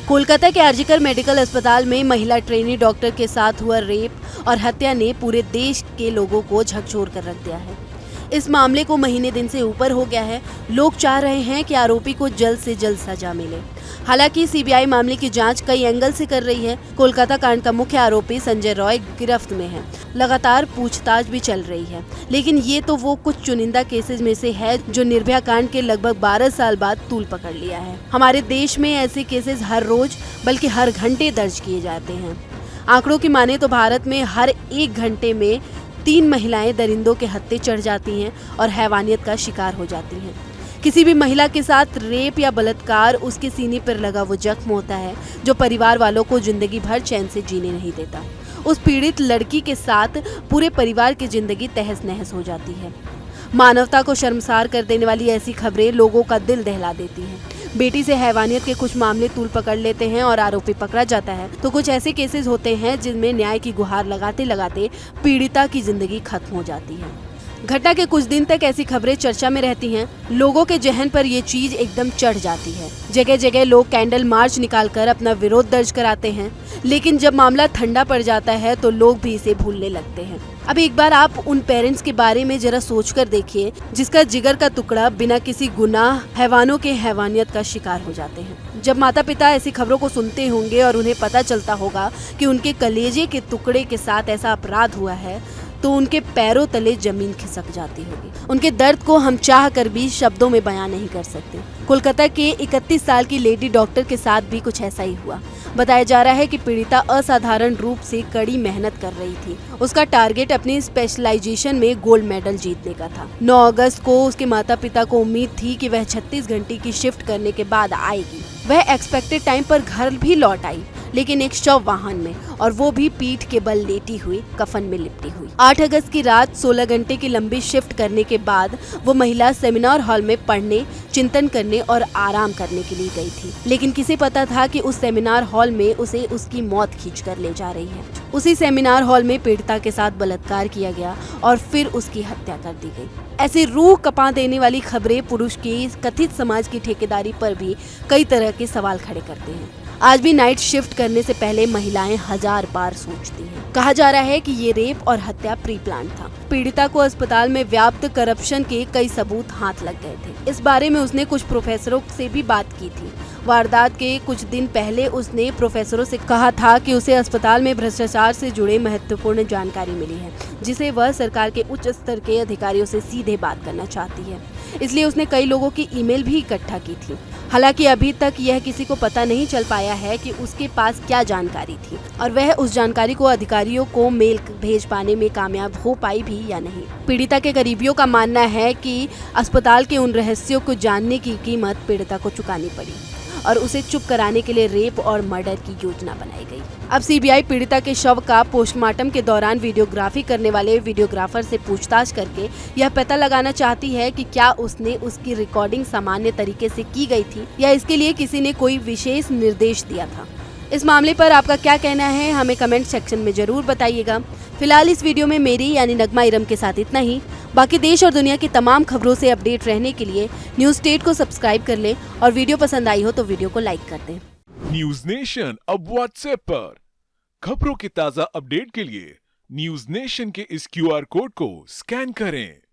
कोलकाता के आरजीकर मेडिकल अस्पताल में महिला ट्रेनी डॉक्टर के साथ हुआ रेप और हत्या ने पूरे देश के लोगों को झकझोर कर रख दिया है। इस मामले को महीने दिन से ऊपर हो गया है। लोग चाह रहे हैं कि आरोपी को जल्द से जल्द सजा मिले। हालांकि सीबीआई मामले की जांच कई एंगल से कर रही है। कोलकाता कांड का मुख्य आरोपी संजय रॉय गिरफ्त में है। लगातार पूछताछ भी चल रही है, लेकिन ये तो वो कुछ चुनिंदा केसेस में से है जो निर्भया कांड के लगभग 12 साल बाद तूल पकड़ लिया है। हमारे देश में ऐसे केसेस हर रोज बल्कि हर घंटे दर्ज किए जाते हैं। आंकड़ों की माने तो भारत में हर 1 घंटे में 3 महिलाएं दरिंदों के हत्थे चढ़ जाती हैं और हैवानियत का शिकार हो जाती हैं। किसी भी महिला के साथ रेप या बलात्कार उसके सीने पर लगा वो जख्म होता है जो परिवार वालों को जिंदगी भर चैन से जीने नहीं देता। उस पीड़ित लड़की के साथ पूरे परिवार की जिंदगी तहस नहस हो जाती है। मानवता को शर्मसार कर देने वाली ऐसी खबरें लोगों का दिल दहला देती हैं। बेटी से हैवानियत के कुछ मामले तूल पकड़ लेते हैं और आरोपी पकड़ा जाता है, तो कुछ ऐसे केसेस होते हैं जिनमें न्याय की गुहार लगाते लगाते पीड़िता की जिंदगी खत्म हो जाती है। घटना के कुछ दिन तक ऐसी खबरें चर्चा में रहती हैं। लोगों के जहन पर ये चीज एकदम चढ़ जाती है। जगह जगह लोग कैंडल मार्च निकालकर अपना विरोध दर्ज कराते हैं, लेकिन जब मामला ठंडा पड़ जाता है तो लोग भी इसे भूलने लगते हैं। अब एक बार आप उन पेरेंट्स के बारे में जरा सोचकर देखिए जिसका जिगर का टुकड़ा बिना किसी गुनाह हैवानों के हैवानियत का शिकार हो जाते हैं। जब माता पिता ऐसी खबरों को सुनते होंगे और उन्हें पता चलता होगा कि उनके कलेजे के टुकड़े के साथ ऐसा अपराध हुआ है, तो उनके पैरों तले जमीन खिसक जाती होगी। उनके दर्द को हम चाह कर भी शब्दों में बयां नहीं कर सकते। कोलकाता के 31 साल की लेडी डॉक्टर के साथ भी कुछ ऐसा ही हुआ। बताया जा रहा है कि पीड़िता असाधारण रूप से कड़ी मेहनत कर रही थी। उसका टारगेट अपनी स्पेशलाइजेशन में गोल्ड मेडल जीतने का था। 9 अगस्त को उसके माता पिता को उम्मीद थी कि वह 36 घंटे की शिफ्ट करने के बाद आएगी। वह एक्सपेक्टेड टाइम पर घर भी लौट आई, लेकिन एक शव वाहन में, और वो भी पीठ के बल लेटी हुई, कफन में लिपटी हुई। 8 अगस्त की रात 16 घंटे की लंबी शिफ्ट करने के बाद वो महिला सेमिनार हॉल में पढ़ने, चिंतन करने और आराम करने के लिए गई थी। लेकिन किसे पता था कि उस सेमिनार हॉल में उसे उसकी मौत खींचकर ले जा रही है। उसी सेमिनार हॉल में पीड़िता के साथ बलात्कार किया गया और फिर उसकी हत्या कर दी गई। ऐसी रूह कपा देने वाली खबरें पुरुष की कथित समाज की ठेकेदारी पर भी कई तरह के सवाल खड़े करते हैं। आज भी नाइट शिफ्ट करने से पहले महिलाएं 1000 बार सोचती हैं। कहा जा रहा है कि ये रेप और हत्या प्री प्लान था। पीड़िता को अस्पताल में व्याप्त करप्शन के कई सबूत हाथ लग गए थे। इस बारे में उसने कुछ प्रोफेसरों से भी बात की थी। वारदात के कुछ दिन पहले उसने प्रोफेसरों से कहा था कि उसे अस्पताल में भ्रष्टाचार से जुड़े महत्वपूर्ण जानकारी मिली है, जिसे वह सरकार के उच्च स्तर के अधिकारियों से सीधे बात करना चाहती है। इसलिए उसने कई लोगों की ईमेल भी इकट्ठा की थी। हालांकि अभी तक यह किसी को पता नहीं चल पाया है कि उसके पास क्या जानकारी थी और वह उस जानकारी को अधिकारियों को मेल भेज पाने में कामयाब हो पाई भी या नहीं। पीड़िता के करीबियों का मानना है कि अस्पताल के उन रहस्यों को जानने की कीमत पीड़िता को चुकानी पड़ी और उसे चुप कराने के लिए रेप और मर्डर की योजना बनाई गई। अब सीबीआई पीड़िता के शव का पोस्टमार्टम के दौरान वीडियोग्राफी करने वाले वीडियोग्राफर से पूछताछ करके यह पता लगाना चाहती है कि क्या उसने उसकी रिकॉर्डिंग सामान्य तरीके से की गई थी या इसके लिए किसी ने कोई विशेष निर्देश दिया था। इस मामले पर आपका क्या कहना है, हमें कमेंट सेक्शन में जरूर बताइएगा। फिलहाल इस वीडियो में मेरी यानी नगमा इरम के साथ इतना ही। बाकी देश और दुनिया की तमाम खबरों से अपडेट रहने के लिए न्यूज़ स्टेट को सब्सक्राइब कर लें और वीडियो पसंद आई हो तो वीडियो को लाइक कर दें। न्यूज नेशन अब व्हाट्सएप पर खबरों की ताजा अपडेट के लिए न्यूज नेशन के इस QR कोड को स्कैन करें।